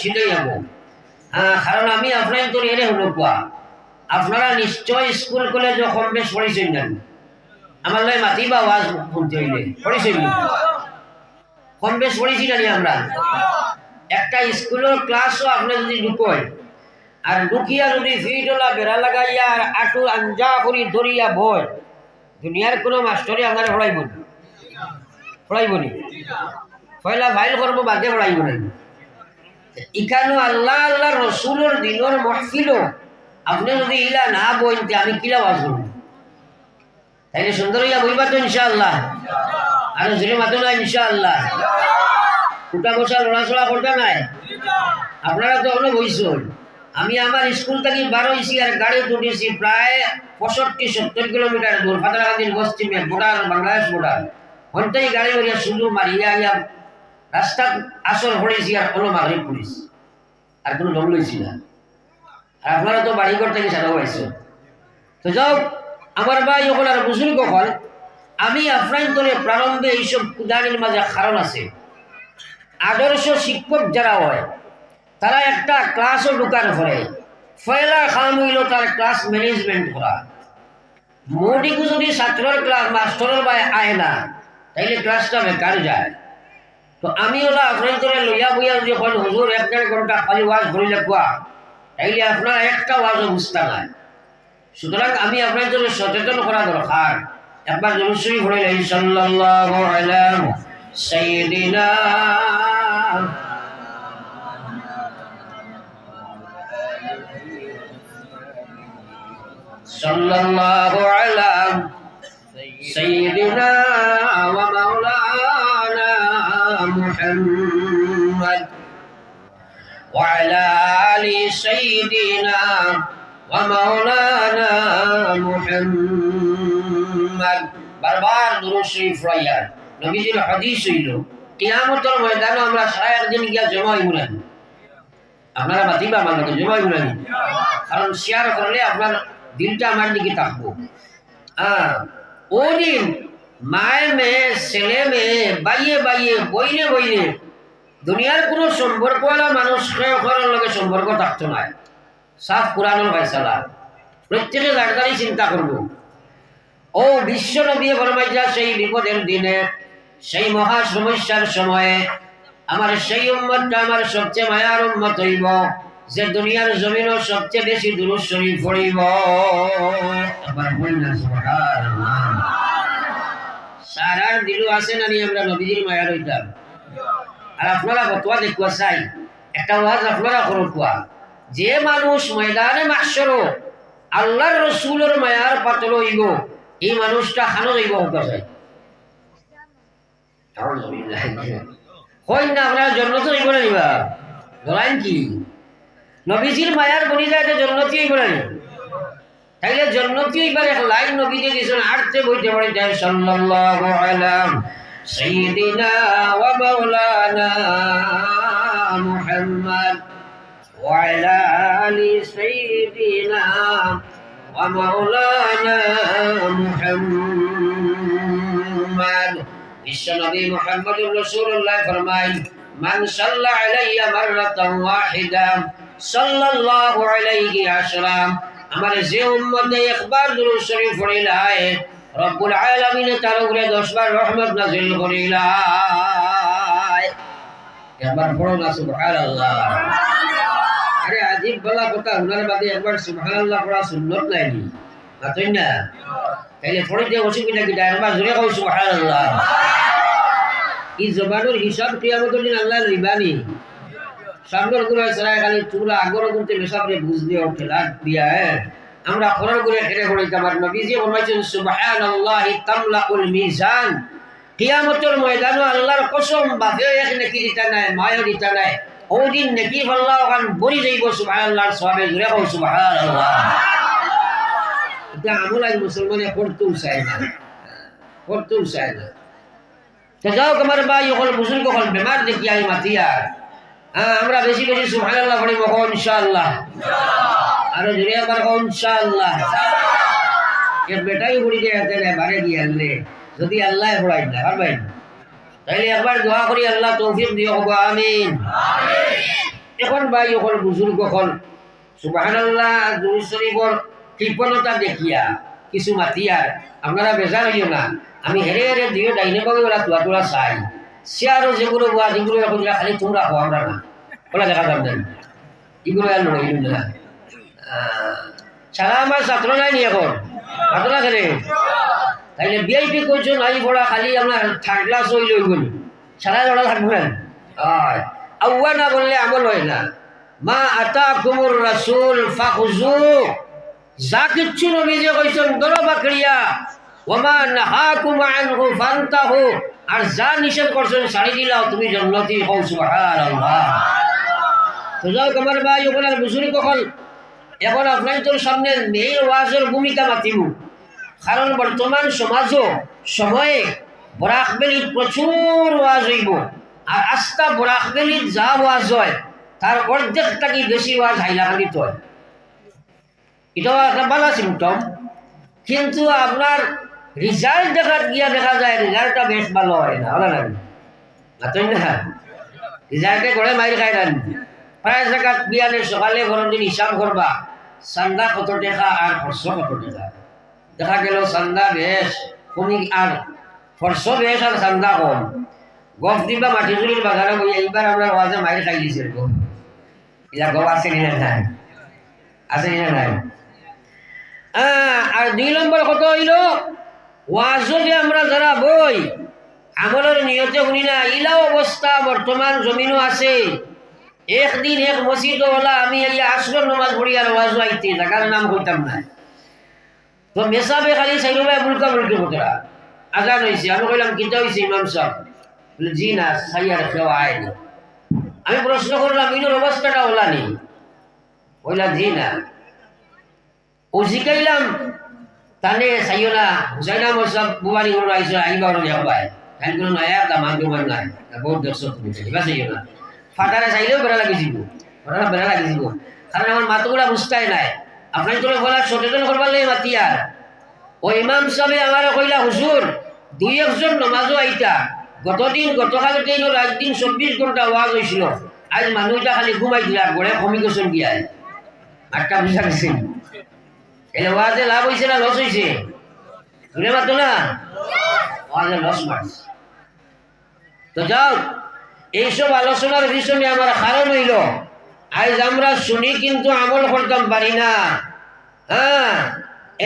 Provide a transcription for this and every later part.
সেটাই যাবো। কারণ আমি আপনার তো এনে হলো কোয়া আপনারা নিশ্চয় স্কুল কলেজ কম বেশ পড়েছেন না আমার লাই মাতি বা ওয়াজ শুনতে হইলে পড়েছেন কম বেশ পড়েছি না আমরা একটা স্কুলের ক্লাসও আপনি যদি ঢুকোয় আর ঢুকিয়া যদি ফিটলা বেড়া লাগাইয়া আর আটু আঞ্জা করি ধরিয়া ভয় দুনিয়ার কোনো মাস্টরে আপনার পড়াইব নি পয়লা ভাইল করবো বাদে পড়াইব না ইখানো আল্লাহ আল্লাহ রসুলের দিনের মহফিল আপনি যদি ইলা না বইতে আমি কিলা ওয়াজ করব তাইলে সুন্দর ইয়া বইবা তো ইনশাআল্লাহ আর জুড়ে মাতো না ইনশাআল্লাহ উঠা বসা লড়াচড়া করতে নাই আপনারা তো অনেক বইছেন আমি আমার স্কুল থেকে 12 হয়েছি আর গাড়ি উঠেছি প্রায় 65-70 কিলোমিটার দূর ফাতারাকান্দির পশ্চিমে বর্ডার বাংলাদেশ বর্ডার হন্তাই গাড়ি করিয়া শুধু মারিয়া ইয়া রাস্তা আসর পড়েছি আর কোনো মাগরিব পুলিশ আর কোনো দম লইছি না আর আপনারা তো বাড়িঘর থেকে সাদা হয়েছে তো যাও আমার ভাই যখন আর বুজুর্গ হল আমি আফ্রান্তরে প্রারম্ভে এইসব কুদানির মাঝে কারণ আছে আদর্শ শিক্ষক যারা হয় তারা একটা ক্লাসও ঢুকার পরে ফয়লা কাম হইল তার ক্লাস ম্যানেজমেন্ট করা মোটিকু যদি ছাত্রের ক্লাস মাস্টরের বাই আয় না তাইলে ক্লাসটা বেকার যায় তো আমি ওরা আপনার লইয়া বইয়া যদি হয় হুজুর 1-1.5 ঘন্টা খালি ওয়াজ ভরিলে কোয়া তাইলে আপনার একটা ওয়াজও বুঝতে নাই সুতরাং আমি আপনার জন্য সচেতন করা দরকার একবার জলুসুরি ভরিলে সাল্লাল্লাহু আলা সাইয়্যিদিনা সাল্লাল্লাহু আলা সাইয়্যিদিনা ওয়া মাওলানা মুহাম্মদ ওয়া আলা আলি সাইয়্যিদিনা ওয়া মাওলানা মুহাম্মদ বারবার দুরূদ শরীফ পড়িয়া নবীজির হাদিস হইল কিয়ামতের ময়দানে আমরা সারা একদিন গিয়া জমা হইব না আপনারা মাতিবা আমার কাছে জমা হইব না কারণ শেয়ার করলে আপনার দিলটা আমার দিকে থাকবো ওই দিন মায়ের মেয়ে ছেলে মেয়ে বাইয়ে বাইয়ে বইনে বইনে দুনিয়ার কোনো সম্পর্কওয়ালা মানুষ করার লগে সম্পর্ক থাকতো না সাফ কোরআনুল ফায়সালা প্রত্যেকে জায়গায় চিন্তা করব ও বিশ্ব নবী ফরমাইয়া সেই বিপদের দিনে সেই মহা সমস্যার সময়ে আমার সেই উম্মতটা আমার সবচেয়ে মায়ার উম্মত হইব যে দুনিয়ার জমিনও সবচেয়ে বেশি দুরূদ শরীফ পড়িব আবার বলনা সুবহানাল্লাহ সারার দিলু আছে না নি আমরা নবীজির মায়ার হইতাম আর আপনারা ফতোয়া দেখুয়া চাই একটা ওয়াজ আপনারা করো কোয়া যে মানুষ ময়দানে মাহশর আল্লাহর রাসূলের মায়ার পাত্র হইব এই মানুষটা খানো যাইব হতে চাই আউযুবিল্লাহ কই না আপনারা জান্নাতে যাইব না নিবা বলেন কি নবীজির মায়ার বনি যায় জান্নাতে যাইব না তাইলে জান্নাতে এবার এক লাইন নবীজি দিয়েছেন আরতে বইতে পড়ে যায় সাল্লাল্লাহু আলা সাইয়্যিদিনা ওয়া মাওলানা মুহাম্মদ ওয়া আলা আলি সাইয়্যিদিনা ওয়া মাওলানা মুহাম্মদ বিশ্বনবী মুহাম্মদুর রাসূলুল্লাহ ফরমায় মান সাল্লা আলাইয়া মাররাতান ওয়াহিদা সাল্লাল্লাহু আলাইহি আশরা আমার যে উম্মতে একবার দুরূদ শরীফ পড়িলায় রব্বুল আলামিন তার উপরে 10 বার রহমত নাযিল করিলায় একবার পড়ো না সুবহানাল্লাহ আরে আজীব বলা কথা উনার বাদে একবার সুবহানাল্লাহ পড়া সুন্নাত নাইনি মাতই না তাইলে পড়িতে অসুবিধা কি একবার জোরে কই সুবহানাল্লাহ এই জবানের হিসাব কিয়ামতের দিন আল্লাহ লইবানি সামনের গুলো সারা খালি চুলা আগর করতে হিসাবে বুঝ দিয়ে ওঠে লাগ দিয়া আমরা খরর করে খেলে পড়িতে আমার নবীজি ফরমাইছেন সুবহানাল্লাহি তামলাকুল মিজান কিয়ামতের ময়দানে আল্লাহর কসম বাফে এক নেকি দিতা নাই মায়া দিতা নাই ওই দিন নেকি আল্লাহ ওখান বড়ি যাইব সুবহানাল্লাহর সওয়াবে জুড়ে কও সুবহানাল্লাহ এটা আমল আজ মুসলমানে করতেও চায় না তো যাও আমার ভাই ওখানে বুজুর্গ হল বেমার দেখি আমি মাতিয়া আমরা বেশি বেশি সুবহানাল্লাহ পড়িব ইনশাআল্লাহ আরো জোরে একবার ইনশাআল্লাহ এর বেটাই পড়ি যায় এতে বারে দিয়ে আনলে যদি আল্লাহ পড়াই না পারবেন তাইলে একবার দোয়া করি আল্লাহ তৌফিক দিও আমিন এখন ভাই এখন বুজুর্গ হল সুবহানাল্লাহ দুরূদ শরীফর কৃপণতা দেখিয়া কিছু মাতিয়ার আপনারা বেজার হইও না আমি হেরে হেরে দিয়ে ডাইনে বাগে ওরা তোলা তোলা চাই সে আরো যেগুলো বা যেগুলো এখন খালি তোমরা হো আমরা না ওরা দেখা যান না এগুলো আর নড়াইল না সারা আমার ছাত্র নাই নি এখন ছাত্র না খেলে তাইলে বিআইপি করছো নাই পড়া খালি আপনার থার্ড ক্লাস হইলে হইব সারা লড়া থাকবে না আউয়া না বললে আমল হয় না মা আতাকুমুর রাসূল ফাখুযু যা কিচ্ছু নবী যে কইছেন ধরো বাকড়িয়া ওমা নাহাকুম আনহু ফান্তাহু আর যা নিষেধ করছেন ছাড়ি দিলাও তুমি জান্নাতি হও সুবহানাল্লাহ তো যাও আমার ভাই ওখানে বুজুর্গ কখন এখন আপনাদের সামনে মেইন ওয়াজের ভূমিকা মাতিব কারণ বর্তমান সমাজও সময়ে বরাকবেলিত প্রচুর ওয়াজ হইব আর আস্থা বরাকবেলিত যা ওয়াজ হয় তার অর্ধেক থাকি বেশি ওয়াজ হাইলাকান্দিত হয় এটাও একটা ভালো সিমটম কিন্তু আপনার রিজাল্ট দেখার গিয়া দেখা যায় রেজাল্টটা বেশ ভালো হয় না ভালো লাগে না রেজাল্টে করে মাইর খাই না প্রায় জায়গাত বিয়ালে সকালে গরম দিন হিসাব করবা চান্দা কত টাকা আর খরচ কত টাকা দেখা গেল চান্দা বেশ কমি আর খরচ বেশ আর চান্দা কম গফ দিবা মাটিজুরির বাগানে বই এইবার আমরা ওয়াজে মাইর খাই দিয়েছি এরকম এটা গপ আছে না নাই আছে না নাই আর 2 নম্বর কত হইল ওয়াজও যে আমরা যারা বই আমলের নিয়তে শুনি না ইলাও অবস্থা বর্তমান জমিনও আছে একদিন এক মসজিদ ওলা আমি এই আসর নামাজ পড়ি আর ওয়াজ আইতে জায়গার নাম কইতাম না তো মেসাবে খালি চাইলো ভাই বুলকা বুলকি বতরা আজান হয়েছে আমি কইলাম কিতা হয়েছে ইমাম সাহেব বলে জি না সাইয়ার কেউ আয়নি আমি প্রশ্ন করলাম ইনোর অবস্থাটা ওলা নেই বললা জি না ও শিখাইলাম তাহলে চাইও না হুসাইনা মোসাব বুবারি করে আইসো আইবা ওর যাবাই হ্যাঁ কোনো নয়া দামান দুমান নাই বহুত দেখছো তুমি চাইবা চাইও না ফাটারে চাইলেও বেড়া লাগিছিল ওরা বেড়া লাগিছিল কারণ আমার মাতগুলা বুঝতাই নাই আপনার তোর বলা সচেতন করবার লাগে মাতিয়ার ও ইমাম সাহেব আমার কইলা হুজুর 2-1 জন নমাজও আইতা গতকালকে রাত দিন 24 ঘন্টা ওয়াজ হয়েছিল আজ মানুষটা খালি ঘুমাই দিলা গড়ে কমি গেছেন গিয়ায় আটটা বুঝা গেছে এলে ওয়াজে লাভ হয়েছে না লস হয়েছে শুনে মাত্র না ওয়াজে লস মারছে তো যাও এইসব আলোচনার পিছনে আমার কারণ হইল আজ আমরা শুনি কিন্তু আমল করতাম পারি না হ্যাঁ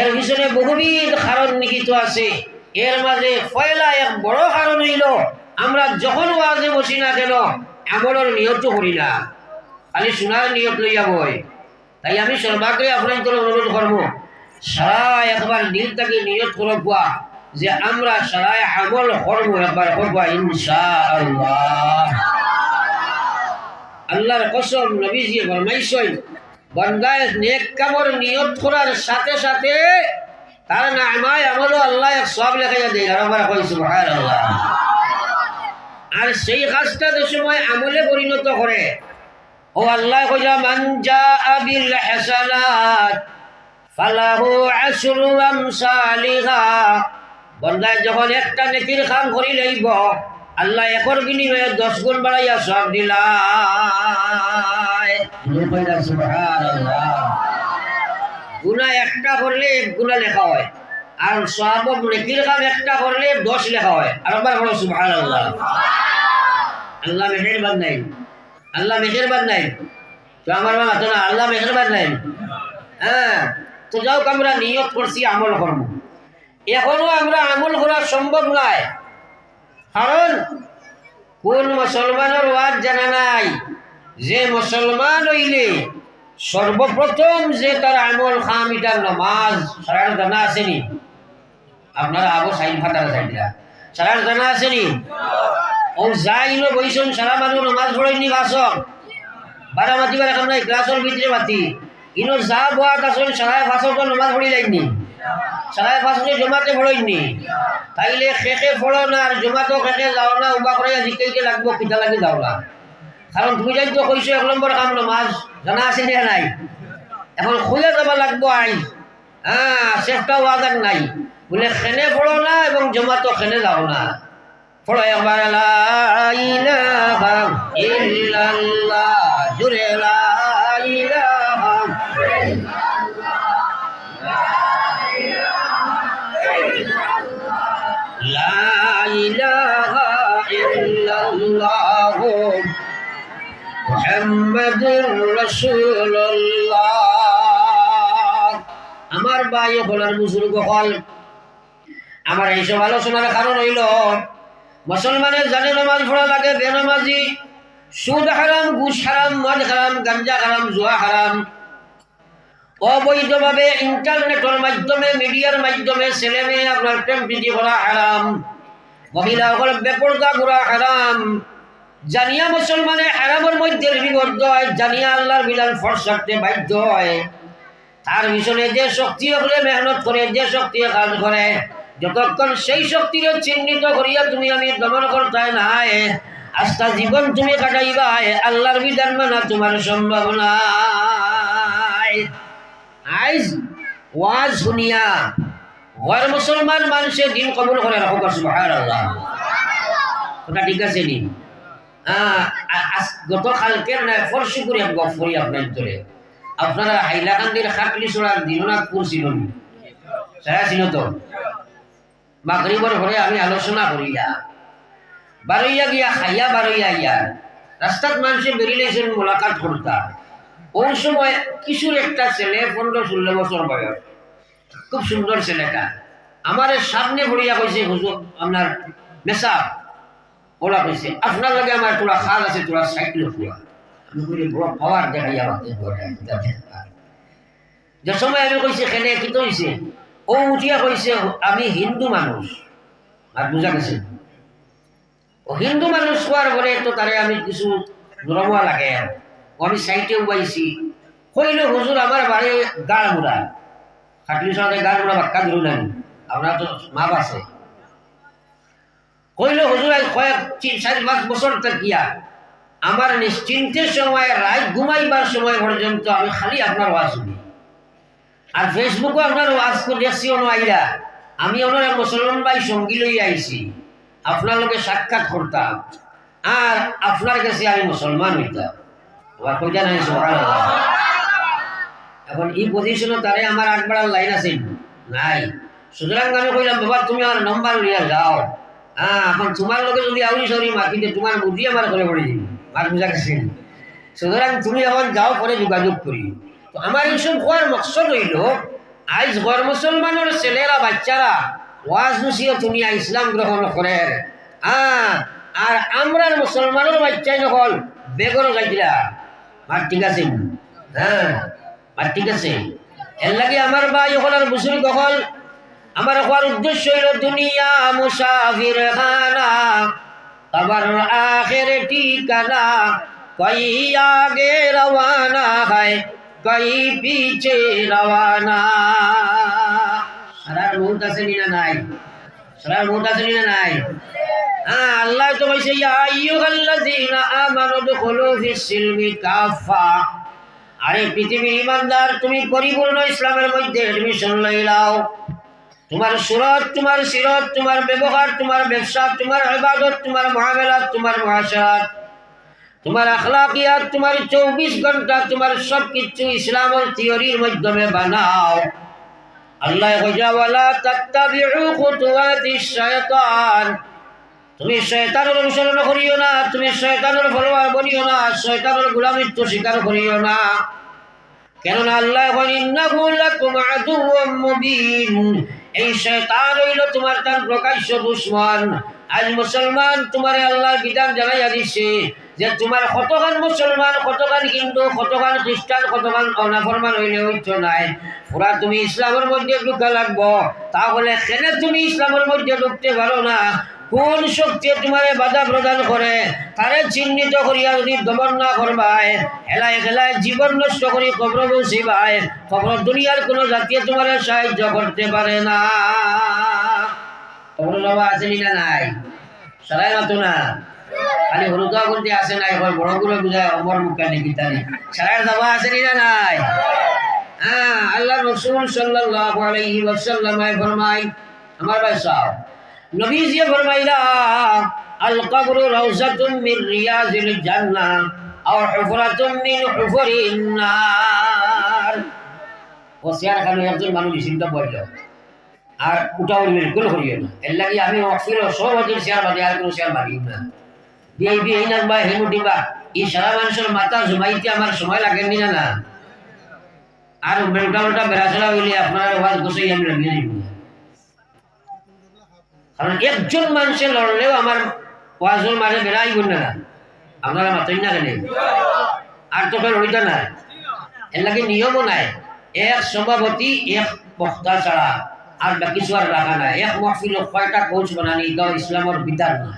এর পিছনে বহুবিধ কারণ নিহিত আছে এর মাঝে পয়লা এক বড় কারণ হইল আমরা যখন ওয়াজে বসি না কেন আমলের নিয়ত করি না খালি শোনার নিয়ত লইয়া বই তাই আমি সর্বাগ্রে আপনাদের অনুরোধ করবো সারা একবার দিল থেকে নিয়ত করব যে আমরা সারা আমল করবো একবার করবো ইনশাআল্লাহ আল্লাহর কসম নবীজি ফরমাইছেন বান্দায় নেক কামর নিয়ত করার সাথে সাথে তার নামায় আমল আল্লাহ এক সওয়াব লেখাইয়া দেয় আমরা কই সুবহানাল্লাহ আর সেই কাজটা যে সময় আমলে পরিণত করে ও আল্লাহ কইলা মান জাআ বিল হাসানাত ফালাহু আশরু আমসালিহা বান্দায় যখন একটা নেকির কাম করি লইব আল্লাহ একর বিনিময়ে 10 গুণ বাড়াইয়া সওয়াব দিলায় সুবহানাল্লাহ গুনাহ একটা করলে 1 গুনাহ লেখা হয় আর সওয়াব নেকির কাম একটা করলে 10 লেখা হয় আর একবার বলো সুবহানাল্লাহ আল্লাহ মেহেরবান নাই আল্লাহ মেহেরবান নাই তো আমার মা তো না আল্লাহ মেহেরবান নাই হ্যাঁ তো যাও আমরা নিয়ত করছি আমল করব এখনো আমরা আমল করা সম্ভব নয় কারণ কোন মুসলমানের ওয়াজ জানা নাই যে মুসলমান হইলে সর্বপ্রথম যে তার আমল খামিটার নামাজ সারার জানা আসেনি আপনারা আবু সাইন ফাটার সাইডরা সারার জানা আসেনি ও যাইলো বইছন সারা মানুষ নামাজ পড়েনি বাসক বারামাতি বার এখন নাই ক্লাসের ভিতরে মাতি ইনো যা বোয়া কাছন সারায় ফাঁসক নামাজ পড়ি যায়নি সারায় ফাঁসকে জমাতে পড়েননি তাইলে খেকে পড়ো না আর জমাতেও খেকে যাও না উবা করে জিকাইতে লাগবো পিঠা লাগি যাও না কারণ তুমি যাই তো কইছো 1 নম্বর কাম নামাজ জানা আছে না নাই এখন খুলে যাবা লাগবো আই হ্যাঁ চেষ্টা ওয়াদার নাই বলে খেনে পড়ো না এবং জমাতেও খেনে যাও না পড়ো একবার লা ইলাহা ইল্লাল্লাহ জুরে মুহাম্মাদুর রাসূলুল্লাহ। আমার ভাই হলার বুজুর্গ হল, আমার এইসব আলোচনার কারণ হইল মুসলমানের জানে নামাজ পড়া লাগে, বেনামাজি, সুদ হারাম, ঘুষ হারাম, মদ হারাম, গাঞ্জা হারাম, জুয়া হারাম, অবৈধভাবে ইন্টারনেটের মাধ্যমে, মিডিয়ার মাধ্যমে ছেলে মেয়ে আপনার প্রেম প্রীতি করা হারাম, মহিলা সকল বেপরদা ঘোরা হারাম। জানিয়া মুসলমানের হারামের মধ্যে বিবদ্ধ হয়, জানিয়া আল্লাহর বিধান ফরজ রাখতে বাধ্য হয়। তার পিছনে যে শক্তি হলে মেহনত করে, যে শক্তি কাজ করে, যতক্ষণ সেই শক্তিকে চিহ্নিত করিয়া তুমি আমি দমন করতে নাই, আস্থা জীবন তুমি কাটাইবা, আল্লাহর বিধান মানা তোমার সম্ভব নাই। আইজ ওয়াজ শুনিয়া ঘর মুসলমান মানুষের দিন কবুল করে রাখো, সুবহানাল্লাহ। কথা ঠিক আছে নি? গতকালকে ফরসি করে গপ করি আপনার ধরে, আপনারা হাইলাকান্দির খাটলি চড়ার দিননাথপুর ছিল নি? সারা ছিল তো? মাগরিবর ঘরে আমি আলোচনা করিয়া বারইয়া গিয়া খাইয়া বারইয়া ইয়া রাস্তাত মানুষে বেরিয়েছেন মোলাকাত করতা। ওই সময় কিশোর একটা ছেলে 15-16 বছর বয়স, খুব সুন্দর ছেলেটা আমার সামনে পড়িয়া কইছে, হুজুর আপনার মেসা ওলা কইছে আপনার লগে আমার তোরা খাল আছে, তোরা সাইকেল ফুয়া। আমি কইলে বড় পাওয়ার দেখাইয়া যে সময় আমি কইছি খেলে কি তো হইছে, ও উঠিয়া কইছে আমি হিন্দু মানুষ। আর বুঝা গেছে ও হিন্দু মানুষ হওয়ার পরে তো তারে আমি কিছু নরমা লাগে, আমি সাইটে উবাইছি। কইল হুজুর আমার বাড়ি গাড়মুড়া, খাটলি সাথে গাড়মুড়া বাক্কা ধরু নাই, আপনার তো মাপ আছে। কইল হুজুর কয়েক 4-5 বছর থাকিয়া আমার নিশ্চিন্তের সময় রাত ঘুমাইবার সময় পর্যন্ত আমি খালি আপনার ওয়াজ শুনি, আর ফেসবুকে আপনার ওয়াজ দেখছি আইরা আমি ওনার মুসলমান ভাই সঙ্গী লই আইছি, আপনার লোকে সাক্ষাৎ করতাম, আর আপনার কাছে আমি মুসলমান হইতাম। এখন এই পজিশনে তারে আমার আগবাড়ার লাইন আছে নাই, সুতরাং আমি কইলাম বাবা তুমি আমার নম্বর নিয়ে যাও। এখন তোমার লোকে যদি আউরি সরি মাটিতে তোমার বুদ্ধি আমার করে পড়ে যাবে, আর বুঝা গেছে। সুতরাং তুমি এখন যাও, পরে যোগাযোগ করি। তো আমার এইসব হওয়ার মকসদ হইল আজ ঘর মুসলমানের ছেলেরা বাচ্চারা ওয়াজ নসিহত তুমি ইসলাম গ্রহণ করে, আর আমরা মুসলমানের বাচ্চাই যখন বেগর গাইছিলা মার ঠিক আছে, মার ঠিক আছে। এর লাগে আমার ভাই হল আর বুজুর্গ হল, আমার হওয়ার উদ্দেশ্য হইল দুনিয়া মুসাফির খানা, আবার আখের ঠিকানা, কই আগে রওয়ানা হয়, কই পিছে রওয়ানা। সারা রোদ আছে না নাই? সারা রোদ আছে না নাই? আল্লাহ তো বলছে ইয়া আইয়ুহাল্লাযীনা আমানু দুখুলু ফিস সিলমি কাফা। আরে পৃথিবীর ইমানদার, তুমি পরিপূর্ণ ইসলামের মধ্যে এডমিশন লইলাও। তোমার সুরত, তোমার সিরত, তোমার ব্যবহার, তোমার ব্যবসা, তোমার ইবাদত, তোমার মুআমালাত, তোমার মুআশারাত, তোমার আখলাকিয়াত, তোমার 24 ঘন্টা তোমার সব কিছু ইসলামের থিওরির মাধ্যমে বানাও। আল্লাহ কইয়া ওয়ালা তাত্তাবিউ খুতুওয়াতিশ শায়তান, তুমি শয়তানের অনুসরণ করিও না, তুমি শয়তানের ফলোয়ার বনিও না, শয়তানের গোলামির তো স্বীকার করিও না। কেননা আল্লাহ ইন্নাহু লাকুম আদুউম মুবিন, এই শয়তান হইল তোমার তার প্রকাশ্য দুশমন। আজ মুসলমান তোমার আল্লাহর বিধান জানাইয়া দিচ্ছে যে তোমার কতখান মুসলমান, কতখান হিন্দু, কতখান খ্রিস্টান, কতখান অনাফরমান হইলে হইতো নাই, পুরা তুমি ইসলামের মধ্যে ঢুকা লাগবো। তাহলে কেন তুমি ইসলামের মধ্যে ঢুকতে পারো না? কোন শক্তি তোমার বাধা প্রদান করে, তারে চিহ্নিত করিয়া যদি দমন না করবাই, হেলায় হেলায় জীবন নষ্ট করি কবর বসিবাই, কবর দুনিয়ার কোনো জাতীয় তোমার সাহায্য করতে পারে না। কবর বাবা আছে না নাই? সবাই মাতো না, খালি হলুদা করতে আসে নাই, বড় করে বুঝায় অমর মুখা নেকি তারি সারা যাওয়া আছে না নাই? আল্লাহ রাসূল সাল্লাল্লাহু আলাইহি ওয়াসাল্লাম ফরমায়, আমার ভাই সাহেব নবীজি ফরমাইলা আল কবরু রাউযাতুম মির রিয়াজিল জান্নাহ আও হুফরাতুম মিন হুফরিন নার। ও শেয়ার খালি একজন মানুষ চিন্তা বইল আর উঠাও বিলকুল করিও না। এর লাগি আমি অফির সব হজুর শেয়ার বাদে আর কোনো শেয়ার মারিও না। বিআইবি এই না বা হেমু দিবা এই সারা মানুষের মাথা জমাইতে আমার সময় লাগেনি না না আর বেলটা বেলটা বেড়াচলা হইলে আপনার ওয়াজ গোসাই আমি লাগিয়ে নিব কারণ একজন মানুষের লড়লেও আমার ওয়াজের মাঝে বেড়াইব না আপনারা মাথায় না কেন আর তো ফের হইতা না এর লাগে নিয়মও নাই এক সভাপতি এক বক্তা ছাড়া আর বাকি কিছু আর রাখা নাই এক মহফিল কয়টা কোচ বানানি এটাও ইসলামের বিধান না